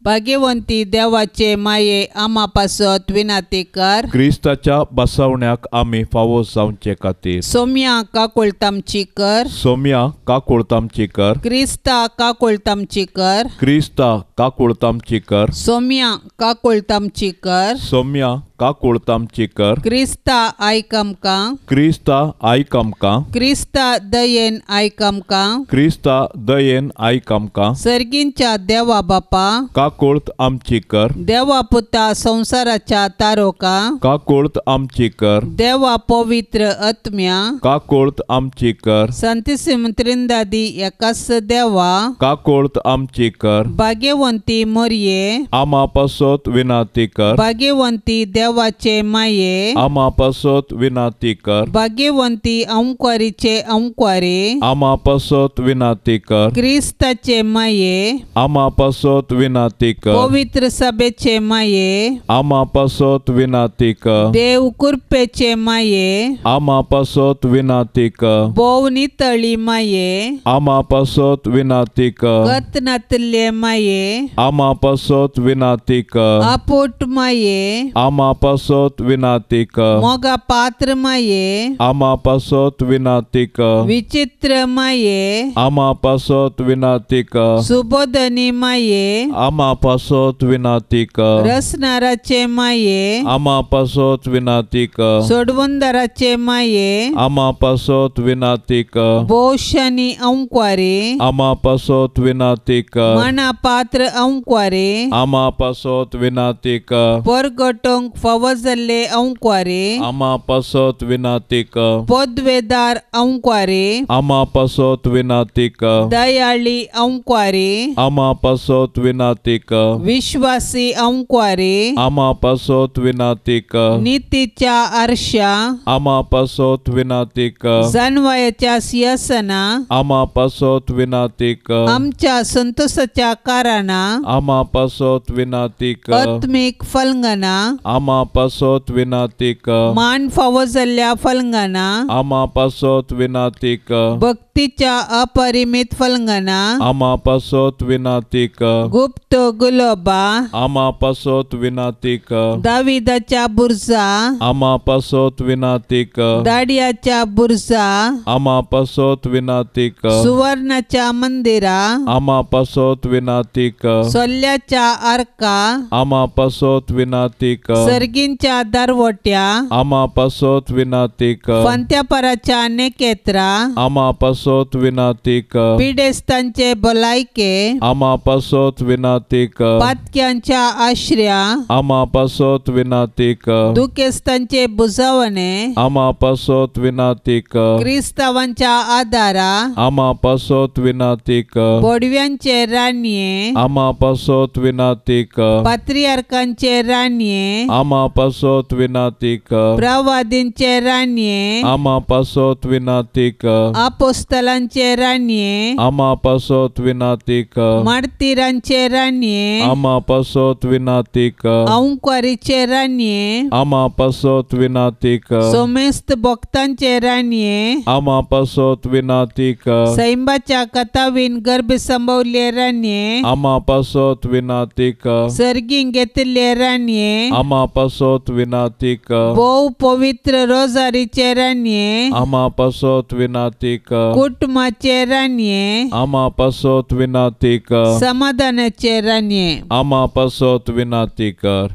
भाग्यवंती देवाचे माये आम्हा पासत विनाती कर. क्रिस्ताच्या बसवण्याक आमी फावो जावचे खातीर सोम्या काकुळतामची कर. सोम्या काकुळतामची कर. क्रिस्ता काकुळतामची कर. क्रिस्ता काकुळतामची कर. सोम्या काकुळतामची कर. सोम्या काकूळत आमची कर. क्रिस्ता आयक आमकां. क्रिस्ता आयक आमकां. क्रिस्ता दयेन आयक आमकां. क्रिस्ता दयेन आयक आमकां. सर्गींच्या देवा बापा, काकूळत आमची कर. देवा पुता संसाराच्या तारोका, काकूळत आमची कर. देवा पवित्र आत्म्या, काकूळत आमची कर. संतिसिम त्रिंदादी एकाच देवा, काकूळत आमची कर. भाग्यवंती मोरये, आमा पासत विनाती कर. भाग्यवंती देवाचे माये, आमा पासत विनाती कर. भाग्यवंती अंकुरीचे अंकुरे, आमा पासत विनाती कर. क्रिस्ताचे माये, आमा पासत विनाती कर. पवित्र सभेचे माये, आमा पासत विनाती कर. देव कृपेचे माये, आमा पासत विनाती कर. बोव नितळी माये, आमा पासत विनाती कर. गतनातले माये, आमा पासत विनाती कर. आपोट माये, आमा पासत विनाती कर. मोगा पात्र माये, आमा पासत विनाती कर. विचित्र माये, आमा पासत विनाती कर. सुबोधनी माये, आमा पासत विनाती कर. रसनाराचे माये, आमा पासत विनाती कर. सोडवंदराचे माये, आमा पासत विनाती कर. बोशानी अंकुरे, आमा पासत विनाती कर. मना पात्र अंकुरे, आमा पासत विनाती कर. परगटोंक फवजल्ले अंकुरे, आमा पासत विनाती कर. पदवेदार अंकुरे, आमा पासत विनाती कर. दयाळी अंकुरे, आमा पासत विनाती कर. विश्वासी अंकुरे, आमा पासत विनाती कर. नीतीच्या आरशा, आमा पासत विनाती कर. जानवायाच्या सिंहासना, आमा पासत विनाती कर. आमच्या संतोषाच्या कारणा, आमा पासत विनाती कर. आत्मिक फलंगना, आमा पासत विनाती कर. मान फावजल्ल्या फलंगना, आमा पासत विनाती कर. भक्तीच्या अपरिमित फलंगना, आमा पासत विनाती कर. गुप्त गुलोबा, आमा पासत विनाती कर. दाविदाच्या बुरजा, आमा पासत विनाती कर. दाडियाच्या बुरजा, आमा पासत विनाती कर. सुवर्णाच्या मंदिरा, आमा पासत विनाती कर. सोल्ल्याच्या आर्का, आमा पासत विनाती कर. सर्गींच्या दारवट्या, आमा पासत विनाती कर. पंत्यापराच्या नेकेत्रा, आमा पासत विनाती कर. पिडेस्तांचे भलायके, आमा पासत विनाती कर. पातक्यांच्या आश्रया, आमा पासत विनाती कर. दुखेस्तांचे बुजावणे, आमा पासत विनाती कर. क्रिस्तावांच्या आदारा, आमा पासत विनाती कर. बोडव्यांचे रान्ये, आमा पासत विनाती कर. पात्रियार्कांचे रान्ये, आमा पासत विनाती कर. प्रवादींचे रान्ये, आमा पासत विनाती कर. आपोस्तलांचे रान्ये, आमा पासत विनाती कर. मार्तिरांचे रान्ये, आमा पासत विनाती कर. अंकुरीचे रान्ये, आमा पासत विनाती कर. सोमेस्त भक्तांचे रान्ये, आमा पासत विनाती कर. सैंबाच्या कथावीन गर्भ संभवले रान्ये, आमा पासत विनाती कर. सर्गीं घेतले रान्ये, आमा पासत विनाती कर. बहु पवित्र रोजारीचे रान्ये, आमा पासत विनाती कर. कुटुंबाचे रान्ये, आमा पासत विनाती कर. समाधानाचे रान्ये. आमा पासत विनाती कर.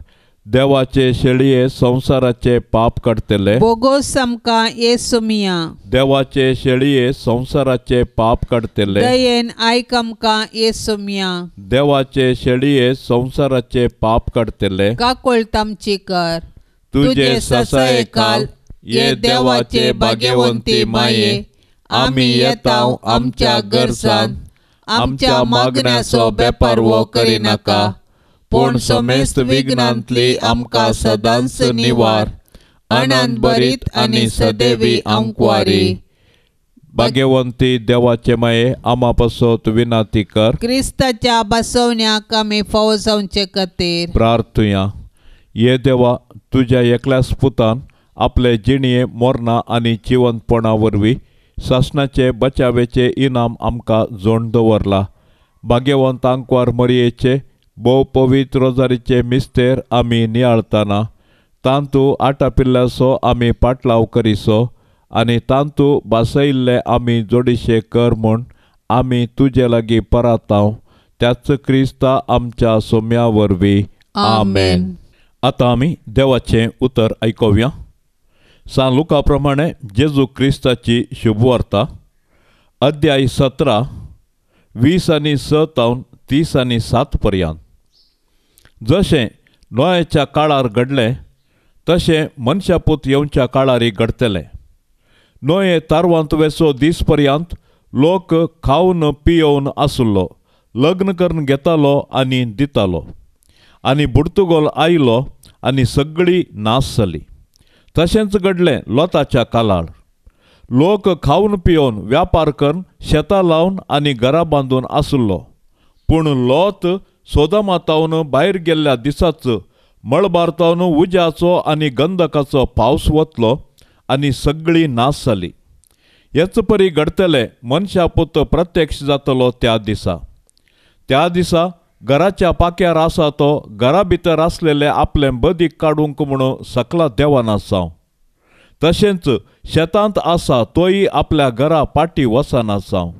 देवाचे शेळये संसाराचे पाप काडतले. बोगोस आमकां येसू मिया, देवाचे शेळये संसाराचे पाप काडतले. दयेन आयक आमकां येसू मिया. देवाचे शेळये संसाराचे पाप काडतले. काकोळत आमची कर. तुझे ससाये काल ये देवाचे भाग्यवंती माये. आमी येताव आमच्या गरजान. आमच्या मागण्याचो बेपार वो करिनाका. पूण समेस्त विघ्नांतली आमकां सदांच निवार. आनंद भरीत आनी सदैवी आंकवारी. भाग्यवंती देवाचे माये आमा पासत विनाती कर. क्रिस्ताच्या बसवण्याक आमी फावो जावचे खातीर प्रार्थुया. ये देवा, तुझ्या एकल्याच पुतान आपले जिणये मोरणा आनी जिवंतपणा वरवीं शासनाचे बचावेचे इनाम आमकां जोड दवरला. भाग्यवंत आंकवार मरयेचे भोव पवित्र रोजारीचे मिस्तेर आमी नियाळतना तांतू आटापिल्ल्याचो आमी पाटलाव करिसो आनी तांतू बासयिल्ले आमी जोडिशे कर म्हूण आमी तुजे लागीं पराताव. त्याच क्रिस्ता आमच्या सोम्या वरवीं. आमेन. आतां आमी देवाचें उतर आयकुया. सान लुका प्रमाणे जेजू क्रिस्ताची शुभवार्ता, अध्याय 17, 20:6 तावन 30:7 पर्यंत. जशें नोयाच्या काळार घडलें तशें मनशापूत येवच्या काळारय घडतलें. नोये तारवांत वेसो दीस पर्यंत लोक खावन पियोवन आसुल्लो, लग्न करून घेतालो आनी दितालो. आनी बुडतुगोल आयलो आनी सगळी नास जाली. तशेंच घडलें लोताच्या काळार. लोक खावन पियोवन व्यापार करून शेतां लावन आनी घरां बांदून आसुल्लो. पूण लोत सोदोमातावन भायर गेल्ल्या दिसाच मळबारतावन उज्याचो आनी गंधकाचो पावस वतलो आनी सगळी नास जाली. हेच परी घडतलें मनशापूत प्रत्यक्ष जातलो त्या दिसा. त्या दिसा घराच्या पाक्यार आसा तो घरा भितर आसलेले आपलें बदीक काडूंक म्हणून सकला देवाना जावं. तशेंच शेतांत आसा तोय आपल्या घरा पाटी वचना जावं.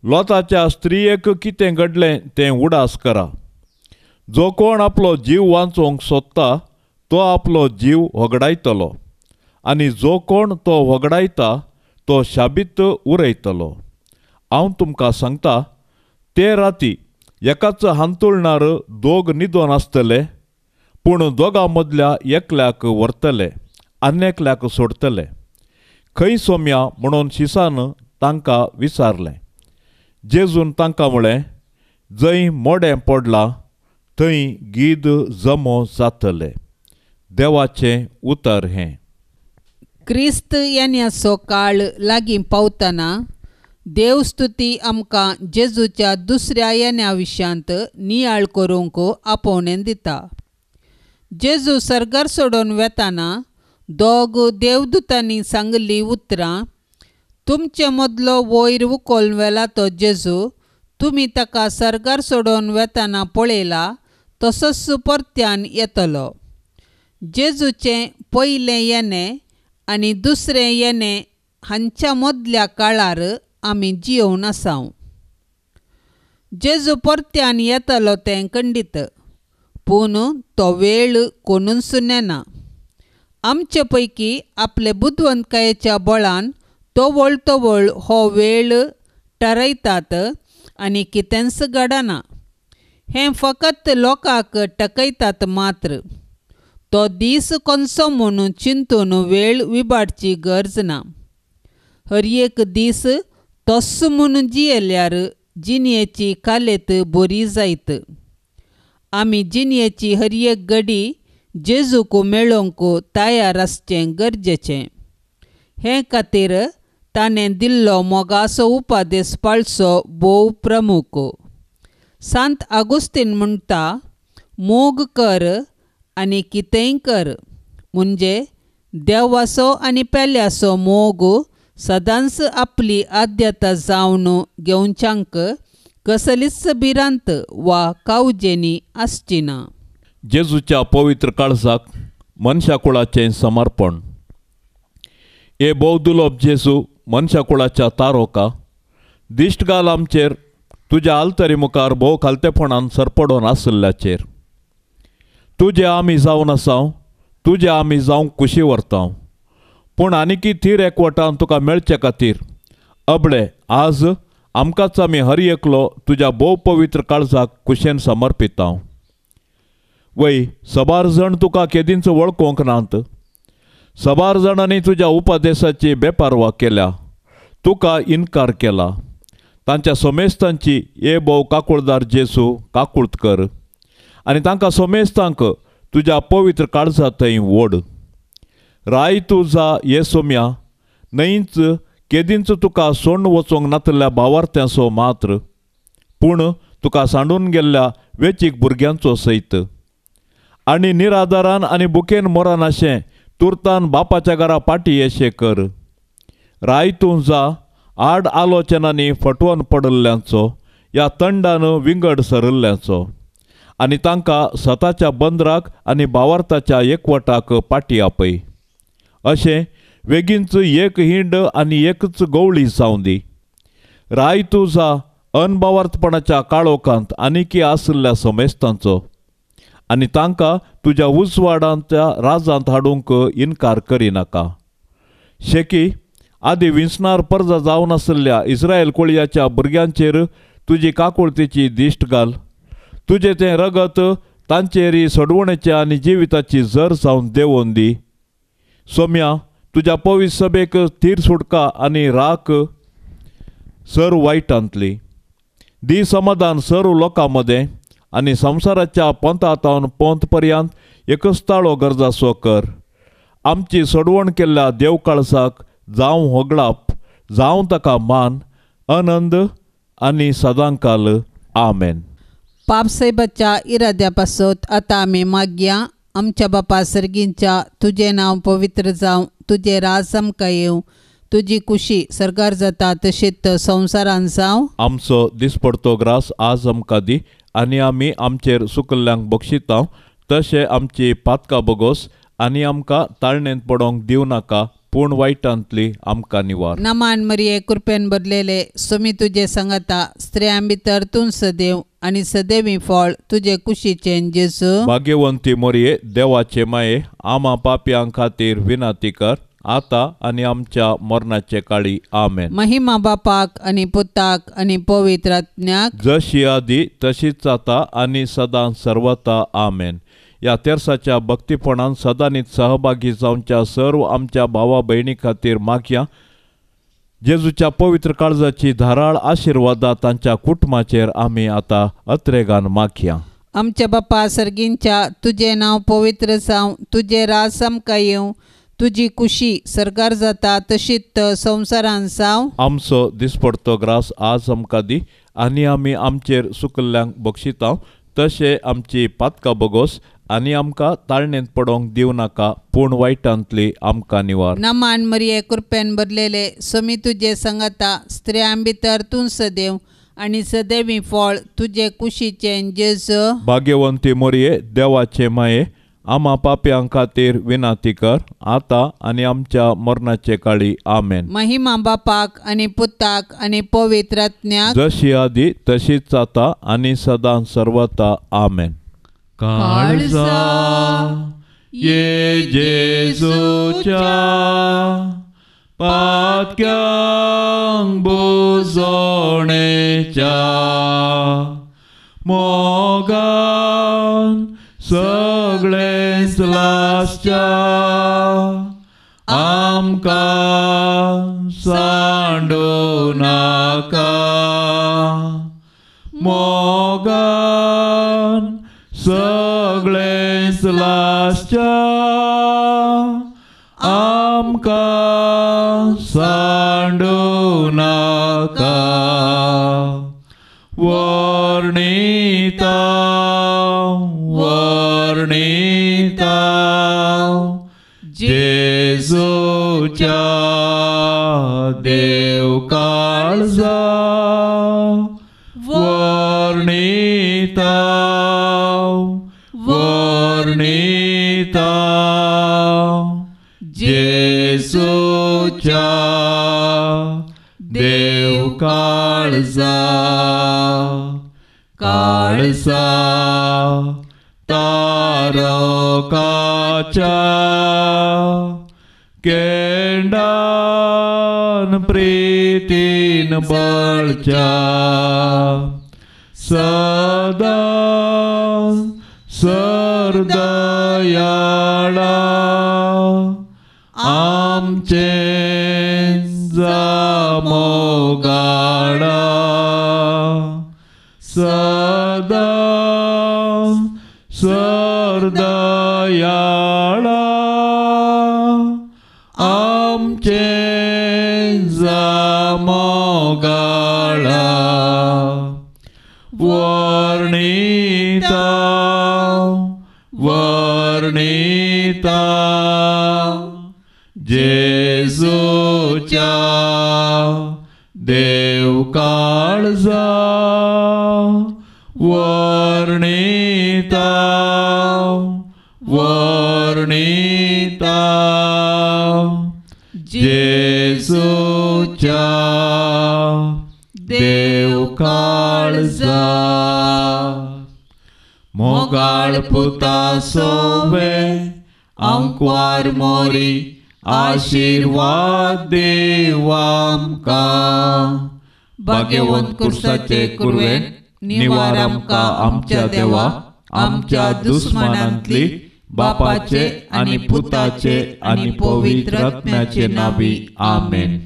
लोताच्या स्त्रियेक कितें घडलें तें उडास करा. जो कोण आपलो जीव वाचोवंक सोदता तो आपलो जीव वगडायतलो, आनी जो कोण तो वगडायता तो शाबीत उरयतलो. हांव तुमकां सांगता, ते राती एकाच हांतुळणार दोग न्हिदोन आसतले, पूण दोगां मदल्या एकल्याक व्हरतले आनी एकल्याक सोडतले. खंय सोम्या म्हणून शिसान तांकां विचारलें. जेजून तांकां म्हळें, जंय मोडें पडलां थंय गीद जमो जातले. देवाचें उतर हें. क्रिस्त येण्याचो काळ लागीं पावतना देवस्तुती आमकां जेजूच्या दुसऱ्या येण्या विशांत नियाळ करूंक आपोवणें दिता. जेजू सर्गार सोडून वेताना दोग देवदूतांनी सांगली उतरां, तुमचे मदलो वयर उखोल वेला तो जेजू, तुमी ताका सर्गार सोडून वेताना पळयला तसोच परत्यान येतलो. जेजूचें पयलें येणें आनी दुसरें येणें हांच्या मदल्या काळार आमी जियोवन आसाव. जेजू परत्यान येतलो तें खंडीत, पूण तो वेळ कोणूच नेना. आमचे पैकी आपले बुदवंतकायेच्या बळान तोवळ हो वेळ थारायतात आनी कितेंच घडना. हें फकत लोकांक टकयतात मात्र. तो दीस कोणसो म्हूण चिंतून वेळ विबाडची गरज ना. हर एक दीस तोस म्हूण जियेल्यार जिणयेची कालेत बरी जायत. आमी जिणयेची हर एक घडी जेजूक मेळोवंक तयार आसचें गरजेचें. हे खातीर ताणें दिल्लो मोगाचो उपादेश पाळचो भोव प्रमुख. सांत आगोस्तीन म्हणटा, मोग कर आनी कितेंय कर. म्हणजे देवाचो आनी पेल्याचो मोग सदांच आपली आद्यता जावन घेवच्यांक कसलीच भिरांत वा कावजेनी आसची ना. जेजूच्या पवित्र काळजाक मनशाकुळाचें समर्पण. हे भोव दुर्लभ जेजू, मनशाकुळाच्या तारोका, दिश्ट घाल आमचेर तुज्या आल्तरी मुखार भोव खालतेपणान सरपडोन आसल्याचेर. तुजे आमी जावन आसाव, तुजे आमी जावंक कुशी व्हरताव. पूण आनीकी थीर एकवटान तुका मेळचे खातीर अबळे आज आमकांच आमी हर एकलो तुज्या भोव पवित्र काळजाक कुशेन समर्पिताव. वय सबार जण तुका केदींच वळखोंक नात. सबार जाणांनी तुज्या उपादेशाची बेपारवा केल्या, तुका इन्कार केला. तांच्या सोमेस्तांची हे भोव काकुळदार जेजू काकुळट कर आनी तांकां सोमेस्तांक तुज्या पवित्र काळजा थंय ओड. राय तूं जा हे सोम्या, न्हयच केदींच तुका सोडून वचोंक नातल्या भावार्थ्यांचो मात्र, पूण तुका सांडून गेल्ल्या वेंचीक भुरग्यांचो सयत. आनी निरादारान आनी बुकेन मोरान अशें तुर्तान बापाच्या घरा पाटी येशे कर. राय तूं जा आड आलोचनांनी फटवून पडल्ल्यांचो ह्या तंडान विंगड सरल्ल्यांचो आनी तांकां स्वताच्या बंदराक आनी भावार्थाच्या एकवटाक पाटी आपय. अशें वेगीनच एक हिंड आनी एकच गवळी जावं दी. राय तूं जा अनभावार्थपणाच्या काळोखांत आनीकी आसल्या सोमेस्तांचो आनी तांकां तुज्या उजवाडांच्या राजांत हाडूंक इन्कार करिनाका. शेकी आदी विंसणार पर्जा जावन आसलेल्या इस्रायल कोळयाच्या भुरग्यांचेर तुजी काकुळतेची दिश्ट घाल. तुजें तें रगत तांचेरी सडवणेचे आनी जिविताची जर जावन देंवोवन दी. सोम्या तुज्या पवित्र सभेक थीर सुटका आनी राख सर्व वायटांतली. दी समाधान सर्व लोकां मदें आनी संवसाराच्या पंथांतावन पंथ पर्यंत एकस्ताळो गरजासो कर. आमची सडवण केल्ल्या देवकाळसाक जावं होगळाप जावं ताका मान आनंद आनी सदांकाल. आमेन. पापसैबाच्या इराद्या पासत आतां आमी मागया. आमच्या बापा सर्गींच्या तुजें नांव पवित्र जावं, तुजें राज आमकां येवं, तुजी कुशी सरकार जाता तशीच संवसारान जावं. आमचो दिसपडतो ग्रास आज आमकां दी आनी आमी आमचेर सुकल्ल्यांक बक्षितांव तशें आमची पातकां बोगोस आनी आमकां ताळणेंत पडोंक दिवं नाका, पूण वायटांतली आमकां निवार. नमान मरिये कृपेन भरलेले सोमी तुजे सांगाता स्त्रियां भितर तूं सदैव आनी सदैवी फळ तुजे कुशीचें जेजू. भाग्यवंती मोरये देवाचे माये आमा पापयां खातीर विनाती कर आता आनी आमच्या मरणाचे काळी. आमेन. महिमा बापाक आनी पुताक आनी पवित्र आत्म्याक जशी आदी तशीच आता आनी सदां सर्वता. आमेन. ह्या तेर्साच्या भक्तीपणान सदांनीच सहभागी जावच्या सर्व आमच्या भावा भयणी खातीर मागया. जेजूच्या पवित्र काळजाची धाराळ आशिर्वादा तांच्या कुटुंबाचेर आमी आतां अत्रेगान मागया. आमच्या बापा सर्गींच्या तुजें नांव पवित्र जावं, तुजें राज आमकां येवं, तुजी कुशी सरकार जाता तशीच संवसारान जावं. आमचो दिसपडतो ग्रास आज आमकां दी आनी आमी आमचेर सुकल्ल्यांक बक्षितांव तशें आमची पातकां बोगोस आनी आमकां ताळणेंत पडोंक दिवं नाका, पूण वायटांतली आमकां निवार. नमान मरिये कृपेन भरलेले सोमी तुजे सांगाता स्त्रियां भितर तूं सदैव आनी सदैवी फळ तुजे कुशीचें जेजू. भाग्यवंती मोरये देवाचे माये आमा पापयां खातीर विनाती कर आता आनी आमच्या मरणाचे काळी. आमेन. महिमा बापाक आनी पुताक आनी पवित्र आत्म्याक जशी आदी तशीच आता आनी सदां सर्वता. आमेन. काळजा ये जेजूच्या पातक्यांक बुजोणेच्या मोगान सगळेच लासच्या आमकां सांडू नाका. मोगान सगळेच लासच्या आमकां सांडू नाका. वर्णिता वर्णिता जेजूच्या देव काळजा. वर्णिता वर्णिता जेजूच्या देव काळजा. काळजा तारकाच्या केंडान प्रीतीन बळच्या सदा सरदयाळा आमचे जामोगाळा. सदा सरदयाळा आमचे जामोगाळा. वर्णिता वर्णिता जेजूच्या देव काळजा. वर्णिता वर्णिता जेजूच्या देव काळजा. मोगाळ पुता सोवे आमकां मोरी आशीर्वाद देवा आमकां. भाग्यवंत कुर्साचे कुरवेन निवार आमकां आमच्या देवा, आमच्या दुस्मानांतली बापाचे आनी पुताचे आनी पवित्र आत्म्याचे नावी. आमेन.